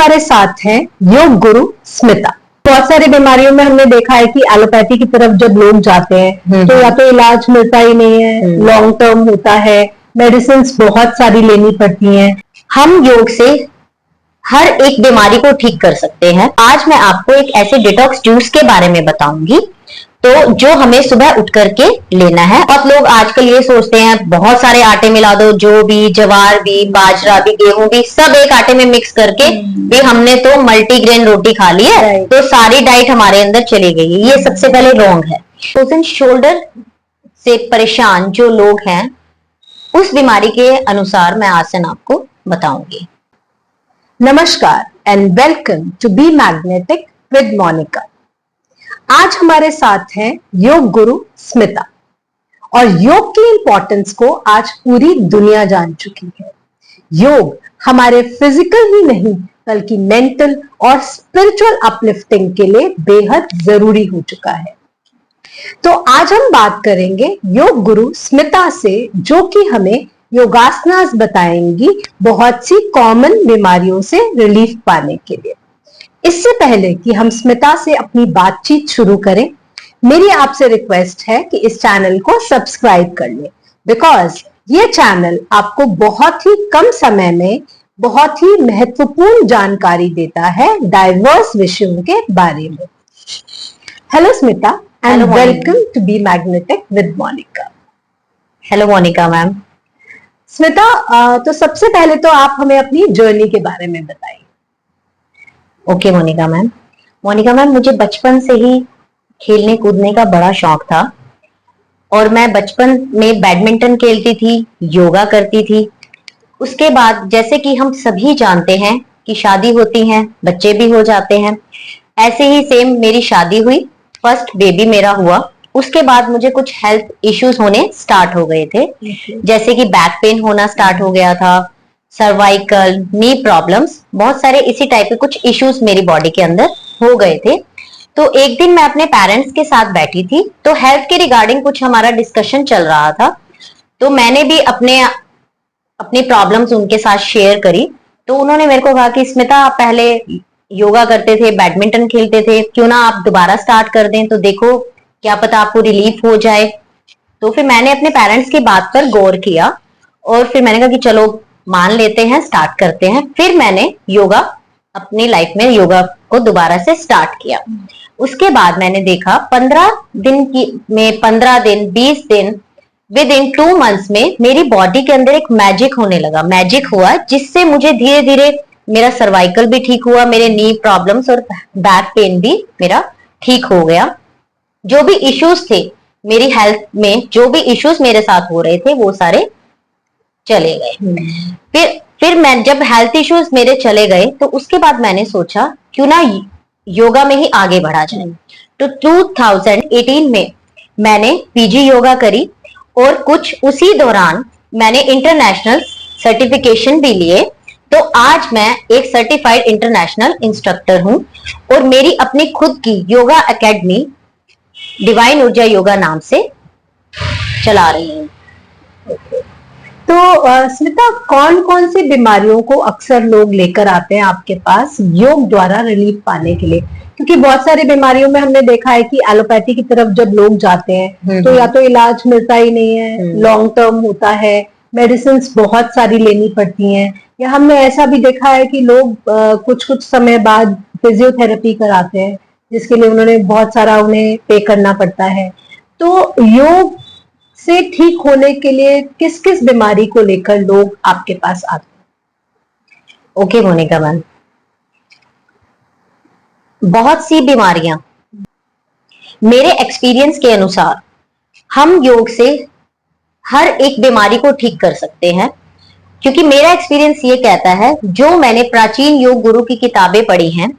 हमारे साथ हैं योग गुरु स्मिता। बहुत सारी बीमारियों में हमने देखा है कि एलोपैथी की तरफ जब लोग जाते हैं तो या तो इलाज मिलता ही नहीं है, लॉन्ग टर्म होता है, मेडिसिन बहुत सारी लेनी पड़ती हैं। हम योग से हर एक बीमारी को ठीक कर सकते हैं। आज मैं आपको एक ऐसे डिटॉक्स जूस के बारे में बताऊंगी तो जो हमें सुबह उठ करके लेना है। बहुत लोग आजकल ये सोचते हैं बहुत सारे आटे मिला दो, जो भी, जवार भी, बाजरा भी, गेहूं भी, सब एक आटे में मिक्स करके भी हमने तो मल्टीग्रेन रोटी खा ली है, तो सारी डाइट हमारे अंदर चली गई है। ये सबसे पहले रॉन्ग है। फ्रोजन शोल्डर से परेशान जो लोग हैं उस बीमारी के अनुसार मैं आसन आपको बताऊंगी। नमस्कार and welcome to Be Magnetic with Monika. आज हमारे साथ हैं योग गुरु स्मिता और योग की इंपॉर्टेंस को आज पूरी दुनिया जान चुकी है। योग हमारे फिजिकल ही नहीं बल्कि मेंटल और स्पिरिचुअल अपलिफ्टिंग के लिए बेहद जरूरी हो चुका है। तो आज हम बात करेंगे योग गुरु स्मिता से, जो कि हमें योगासनास बताएंगी बहुत सी कॉमन बीमारियों से रिलीफ पाने के लिए। इससे पहले कि हम स्मिता से अपनी बातचीत शुरू करें, मेरी आपसे रिक्वेस्ट है कि इस चैनल को सब्सक्राइब कर लें, बिकॉज ये चैनल आपको बहुत ही कम समय में बहुत ही महत्वपूर्ण जानकारी देता है डाइवर्स विषयों के बारे में। Hello Smita and welcome to Be Magnetic with Monika. Hello Monika ma'am. Smita, तो सबसे पहले तो आप हमें अपनी जर्नी के बारे में बताइए। Okay Monika ma'am. Monika ma'am, मुझे बचपन से ही खेलने कूदने का बड़ा शौक था और मैं बचपन में बैडमिंटन खेलती थी, योगा करती थी। उसके बाद जैसे कि हम सभी जानते हैं कि शादी होती है, बच्चे भी हो जाते हैं, ऐसे ही सेम मेरी शादी हुई, फर्स्ट बेबी मेरा हुआ। उसके बाद मुझे कुछ हेल्थ इश्यूज होने स्टार्ट हो गए थे, जैसे कि बैक पेन होना स्टार्ट हो गया था, सर्वाइकल, नी प्रॉब्लम्स, बहुत सारे इसी टाइप के कुछ इश्यूज मेरी बॉडी के अंदर हो गए थे। तो एक दिन मैं अपने पेरेंट्स के साथ बैठी थी, तो हेल्थ के रिगार्डिंग कुछ हमारा डिस्कशन चल रहा था, तो मैंने भी अपनी प्रॉब्लम्स उनके साथ शेयर करी। तो उन्होंने मेरे को कहा कि स्मिता, आप पहले योगा करते थे, बैडमिंटन खेलते थे, क्यों ना आप दोबारा स्टार्ट कर दें, तो देखो क्या पता आपको रिलीफ हो जाए। तो फिर मैंने अपने पेरेंट्स की बात पर गौर किया और फिर मैंने कहा कि चलो मान लेते हैं, स्टार्ट करते हैं। फिर मैंने योगा अपनी लाइफ में योगा को दोबारा से स्टार्ट किया। उसके बाद मैंने देखा 15 दिन 20 दिन, विद इन 2 months में मेरी बॉडी के अंदर एक मैजिक होने लगा। मैजिक हुआ जिससे मुझे धीरे धीरे मेरा सर्वाइकल भी ठीक हुआ, मेरे नी प्रॉब्लम्स और बैक पेन भी मेरा ठीक हो गया। जो भी इश्यूज थे मेरी हेल्थ में, जो भी इश्यूज मेरे साथ हो रहे थे, वो सारे चले गए। फिर मैं जब हेल्थ इश्यूज मेरे चले गए तो उसके बाद मैंने सोचा क्यों ना योगा में ही आगे बढ़ा जाए। तो 2018 में मैंने पीजी योगा करी और कुछ उसी दौरान मैंने इंटरनेशनल सर्टिफिकेशन भी लिए। तो आज मैं एक सर्टिफाइड इंटरनेशनल इंस्ट्रक्टर हूं और मेरी अपनी खुद की योगा एकेडमी डिवाइन ऊर्जा योगा नाम से चला रही हूँ। तो स्मिता, कौन कौन सी बीमारियों को अक्सर लोग लेकर आते हैं आपके पास योग द्वारा रिलीफ पाने के लिए? क्योंकि बहुत सारी बीमारियों में हमने देखा है कि एलोपैथी की तरफ जब लोग जाते हैं तो या तो इलाज मिलता ही नहीं है, लॉन्ग टर्म होता है, मेडिसिन बहुत सारी लेनी पड़ती हैं, या हमने ऐसा भी देखा है कि लोग कुछ कुछ समय बाद फिजियोथेरेपी कराते हैं, जिसके लिए उन्होंने बहुत सारा उन्हें पे करना पड़ता है। तो योग से ठीक होने के लिए किस किस बीमारी को लेकर लोग आपके पास आते हैं? ओके मोनिका मैम, बहुत सी बीमारियां मेरे एक्सपीरियंस के अनुसार हम योग से हर एक बीमारी को ठीक कर सकते हैं, क्योंकि मेरा एक्सपीरियंस ये कहता है, जो मैंने प्राचीन योग गुरु की किताबें पढ़ी हैं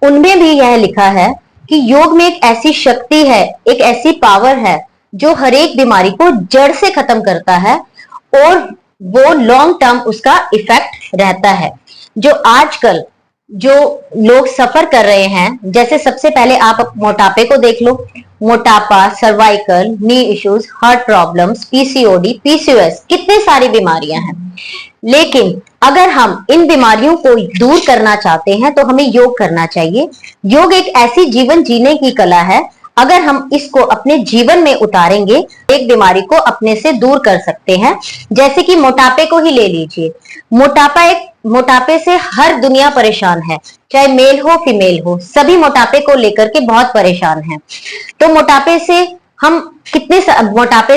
उनमें भी यह लिखा है कि योग में एक ऐसी शक्ति है, एक ऐसी पावर है जो हर एक बीमारी को जड़ से खत्म करता है और वो लॉन्ग टर्म उसका इफेक्ट रहता है। जो आजकल जो लोग सफर कर रहे हैं, जैसे सबसे पहले आप मोटापे को देख लो, मोटापा, cervical, knee issues, heart problems, PCOD, PCOS, कितनी सारी बीमारियां हैं। लेकिन अगर हम इन बीमारियों को दूर करना चाहते हैं तो हमें योग करना चाहिए। योग एक ऐसी जीवन जीने की कला है, अगर हम इसको अपने जीवन में उतारेंगे, एक बीमारी को अपने से दूर कर सकते हैं। जैसे कि मोटापे को ही ले लीजिए। मोटापे से हर दुनिया परेशान है, चाहे मेल हो फीमेल हो, सभी मोटापे को लेकर के बहुत परेशान हैं। तो मोटापे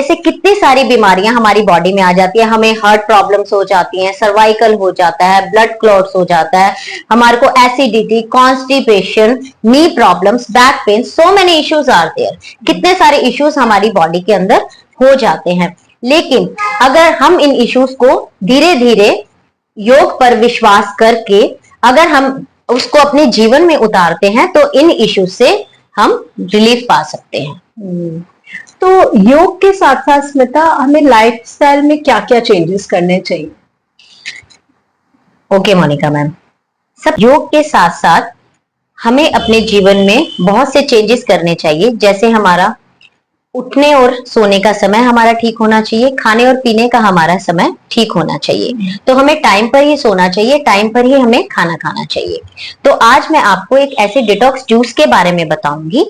से कितनी सारी बीमारियां हमारी बॉडी में आ जाती है। हमें हार्ट प्रॉब्लम्स हो जाती हैं, सर्वाइकल हो जाता है, ब्लड क्लॉट्स हो जाता है, हमारे को acidity, constipation, knee problems, back pain, so many issues are there. कितने सारे इश्यूज हमारी बॉडी के अंदर हो जाते हैं। लेकिन अगर हम इन इश्यूज को धीरे धीरे योग पर विश्वास करके अगर हम उसको अपने जीवन में उतारते हैं तो इन इश्यूज से हम रिलीफ पा सकते हैं। तो योग के साथ साथ स्मिता, हमें लाइफस्टाइल में क्या क्या चेंजेस करने चाहिए? ओके मोनिका मैम, सब योग के साथ साथ हमें अपने जीवन में बहुत से चेंजेस करने चाहिए। जैसे हमारा उठने और सोने का समय हमारा ठीक होना चाहिए, खाने और पीने का हमारा समय ठीक होना चाहिए। तो हमें टाइम पर ही सोना चाहिए, टाइम पर ही हमें खाना खाना चाहिए। तो आज मैं आपको एक ऐसे डिटॉक्स जूस के बारे में बताऊंगी,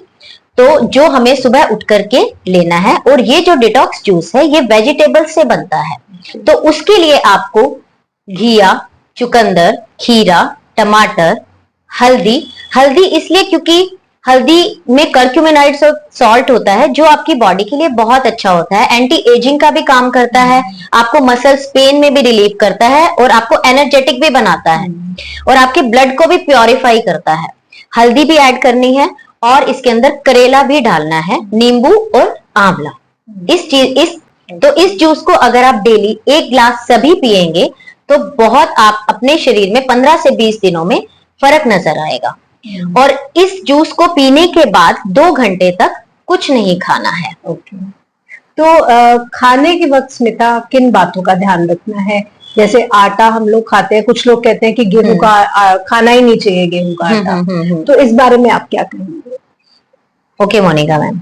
तो जो हमें सुबह उठ करके लेना है। और ये जो डिटॉक्स जूस है ये वेजिटेबल से बनता है। तो उसके लिए आपको घिया, चुकंदर, खीरा, टमाटर, हल्दी इसलिए क्योंकि हल्दी में कर्क्यूमिनाइड्स और सॉल्ट होता है जो आपकी बॉडी के लिए बहुत अच्छा होता है। एंटी एजिंग का भी काम करता है, आपको मसल्स पेन में भी रिलीव करता है और आपको एनर्जेटिक भी बनाता है और आपके ब्लड को भी प्योरीफाई करता है। हल्दी भी ऐड करनी है और इसके अंदर करेला भी डालना है, नींबू और आंवला। इस जूस को अगर आप डेली 1 ग्लास सभी पिएंगे तो बहुत आप अपने शरीर में 15 से 20 दिनों में फर्क नजर आएगा। और इस जूस को पीने के बाद 2 घंटे तक कुछ नहीं खाना है। तो खाने के वक्त स्मिता किन बातों का ध्यान रखना है? जैसे आटा हम लोग खाते हैं, कुछ लोग कहते हैं कि गेहूं का खाना ही नहीं चाहिए, गेहूं का आटा। तो इस बारे में आप क्या कहेंगे? ओके मोनिका मैम,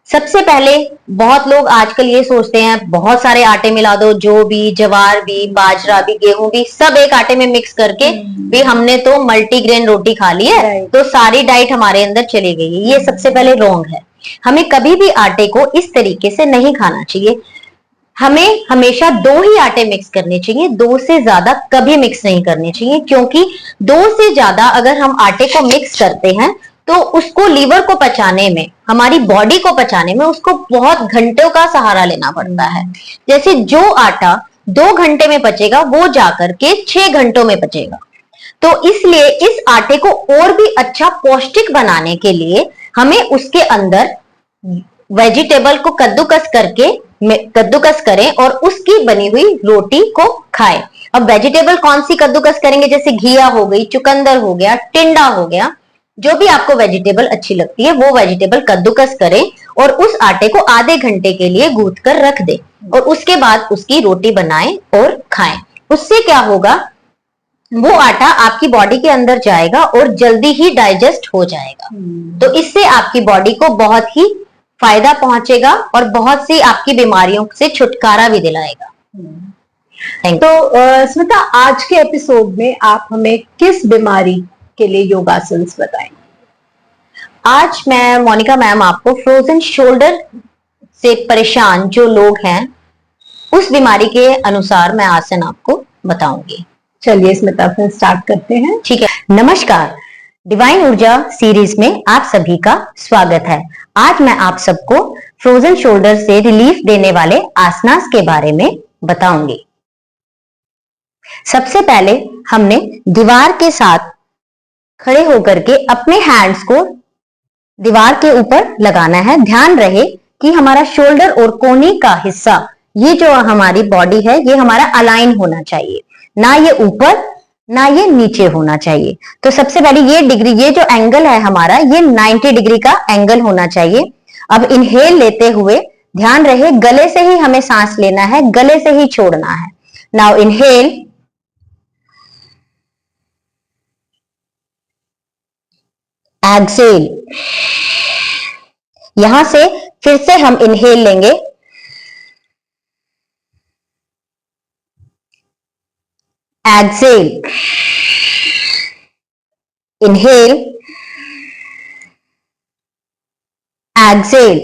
सबसे पहले बहुत लोग आजकल ये सोचते हैं बहुत सारे आटे मिला दो, जो भी, जवार भी, बाजरा भी, गेहूं भी, सब एक आटे में मिक्स करके भी हमने तो मल्टीग्रेन रोटी खा ली है, तो सारी डाइट हमारे अंदर चली गई है। ये सबसे पहले रॉन्ग है। हमें कभी भी आटे को इस तरीके से नहीं खाना चाहिए। हमें हमेशा 2 ही आटे मिक्स करने चाहिए, 2 से ज्यादा कभी मिक्स नहीं करने चाहिए, क्योंकि 2 से ज्यादा अगर हम आटे को मिक्स करते हैं तो उसको लीवर को पचाने में, हमारी बॉडी को पचाने में उसको बहुत घंटों का सहारा लेना पड़ता है। जैसे जो आटा 2 घंटे में पचेगा वो जाकर के 6 घंटों में पचेगा। तो इसलिए इस आटे को और भी अच्छा पौष्टिक बनाने के लिए हमें उसके अंदर वेजिटेबल को कद्दूकस करें और उसकी बनी हुई रोटी को खाएं। अब वेजिटेबल कौन सी कद्दूकस करेंगे? जैसे घिया हो गई, चुकंदर हो गया, टिंडा हो गया, जो भी आपको वेजिटेबल अच्छी लगती है वो वेजिटेबल कद्दूकस करें और उस आटे को आधे घंटे के लिए गूंथ कर रख दें और उसके बाद उसकी रोटी बनाएं और खाएं। उससे क्या होगा, वो आटा आपकी बॉडी के अंदर जाएगा और जल्दी ही डाइजेस्ट हो जाएगा। तो इससे आपकी बॉडी को बहुत ही फायदा पहुंचेगा और बहुत सी आपकी बीमारियों से छुटकारा भी दिलाएगा। तो स्मिता, आज के एपिसोड में आप हमें किस बीमारी के लिए योगासन बताएं? आज मैं मोनिका मैम आपको फ्रोजन शोल्डर से परेशान जो लोग हैं उस बीमारी के अनुसार मैं आसन आपको बताऊंगी। चलिए स्मिता, फिर स्टार्ट करते हैं। ठीक है। नमस्कार, डिवाइन ऊर्जा सीरीज में आप सभी का स्वागत है। आज मैं आप सबको फ्रोजन शोल्डर से रिलीफ देने वाले आसनास के बारे में बताऊंगी। सबसे पहले हमने दीवार के साथ खड़े होकर के अपने हैंड्स को दीवार के ऊपर लगाना है। ध्यान रहे कि हमारा शोल्डर और कोहनी का हिस्सा, ये जो हमारी बॉडी है, ये हमारा अलाइन होना चाहिए, ना ये ऊपर ना ये नीचे होना चाहिए। तो सबसे पहले ये जो एंगल है हमारा, ये 90 डिग्री का एंगल होना चाहिए। अब इनहेल लेते हुए ध्यान रहे गले से ही हमें सांस लेना है, गले से ही छोड़ना है। Now inhale, exhale. यहां से फिर से हम इनहेल लेंगे, exhale, inhale, exhale.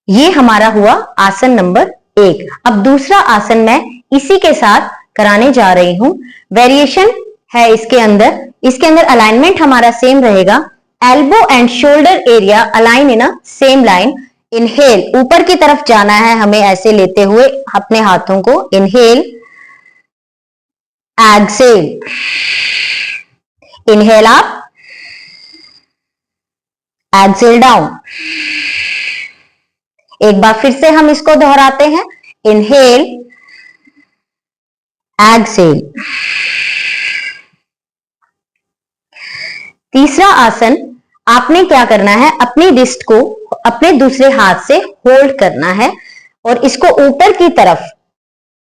ये हमारा हुआ आसन नंबर 1। अब दूसरा आसन मैं इसी के साथ कराने जा रही हूं। वेरिएशन है इसके अंदर अलाइनमेंट हमारा सेम रहेगा। Elbow and shoulder area align in a same line. Inhale, ऊपर की तरफ जाना है हमें ऐसे लेते हुए अपने हाथों को। Inhale, exhale, inhale up, exhale down. एक बार फिर से हम इसको दोहराते हैं। Inhale, exhale. तीसरा आसन आपने क्या करना है, अपनी रिस्ट को अपने दूसरे हाथ से होल्ड करना है और इसको ऊपर की तरफ,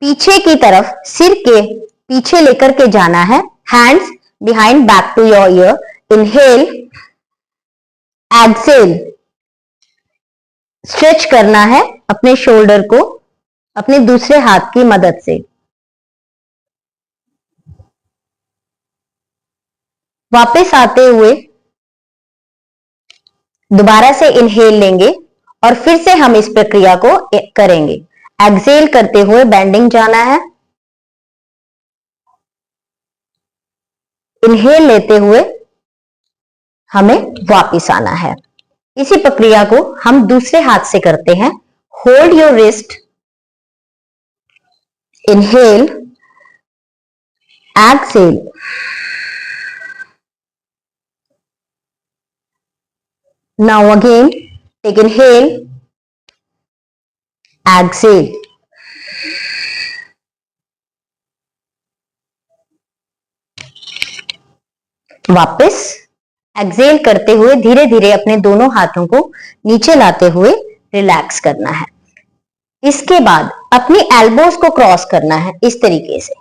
पीछे की तरफ, सिर के पीछे लेकर के जाना है। Hands behind back to your ear. Inhale, exhale. Stretch करना है अपने शोल्डर को अपने दूसरे हाथ की मदद से। वापस आते हुए दोबारा से इनहेल लेंगे और फिर से हम इस प्रक्रिया को करेंगे। एक्सेल करते हुए बेंडिंग जाना है। इनहेल लेते हुए हमें वापस आना है। इसी प्रक्रिया को हम दूसरे हाथ से करते हैं। Hold your wrist, inhale, exhale. Now again, take inhale, exhale. वापस एक्सेल करते हुए धीरे धीरे अपने दोनों हाथों को नीचे लाते हुए रिलैक्स करना है। इसके बाद अपनी एल्बोज को क्रॉस करना है इस तरीके से,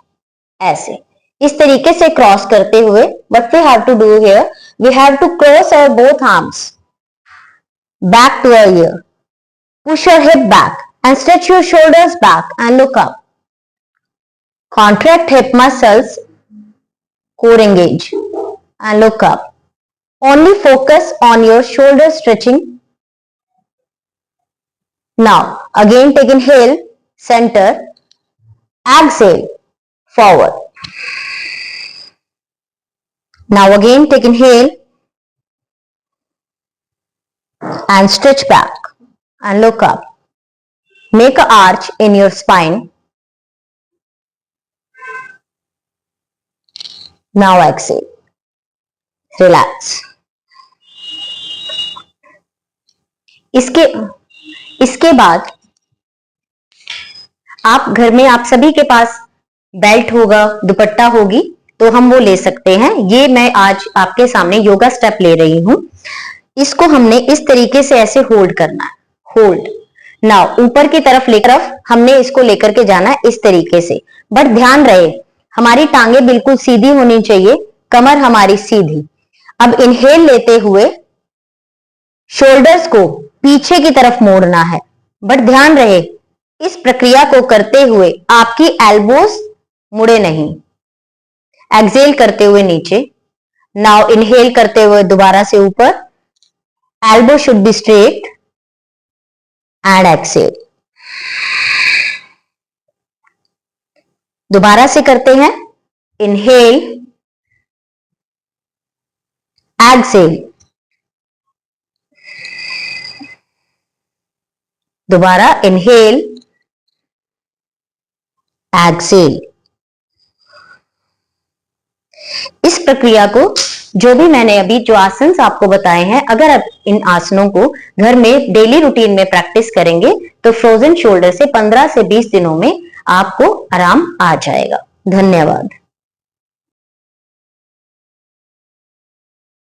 ऐसे इस तरीके से क्रॉस करते हुए what we have to do here, we have to cross our both arms back to our ear. Push your hip back and stretch your shoulders back and look up. Contract hip muscles, core engage and look up. Only focus on your shoulder stretching. Now again take inhale, center, exhale, forward. Now again take inhale and stretch back and look up. Make an arch in your spine. Now exhale. Relax. इसके बाद आप घर में, आप सभी के पास belt होगा, दुपट्टा होगी, तो हम वो ले सकते हैं। ये मैं आज आपके सामने योगा स्टेप ले रही हूं। इसको हमने इस तरीके से ऐसे होल्ड करना है। होल्ड। नाउ ऊपर की तरफ हमने इसको लेकर के जाना है इस तरीके से। बट ध्यान रहे हमारी टांगे बिल्कुल सीधी होनी चाहिए, कमर हमारी सीधी। अब इनहेल लेते हुए शोल्डर्स को पीछे की तरफ मोड़ना है। बट ध्यान रहे इस प्रक्रिया को करते हुए आपकी एल्बोज मुड़े नहीं। एक्सेल करते हुए नीचे। नाउ इनहेल करते हुए दोबारा से ऊपर। Elbow should be straight and exhale. दोबारा से करते हैं। Inhale, exhale. दोबारा इनहेल, एक्सेल। इस प्रक्रिया को जो भी मैंने अभी जो आसन आपको बताए हैं, अगर आप इन आसनों को घर में डेली रूटीन में प्रैक्टिस करेंगे तो फ्रोजन शोल्डर से 15 से 20 दिनों में आपको आराम आ जाएगा। धन्यवाद।